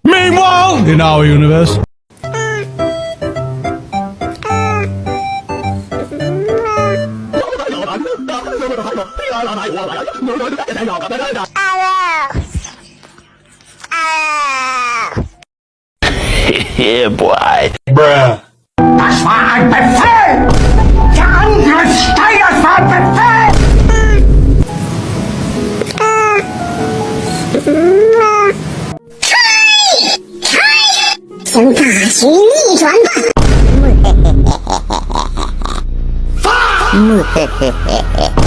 Meanwhile, in our universe. Yeah, boy. Bruh. Das war ein Befehl! Der Angriff steigert war Befehl! 向大局逆转吧！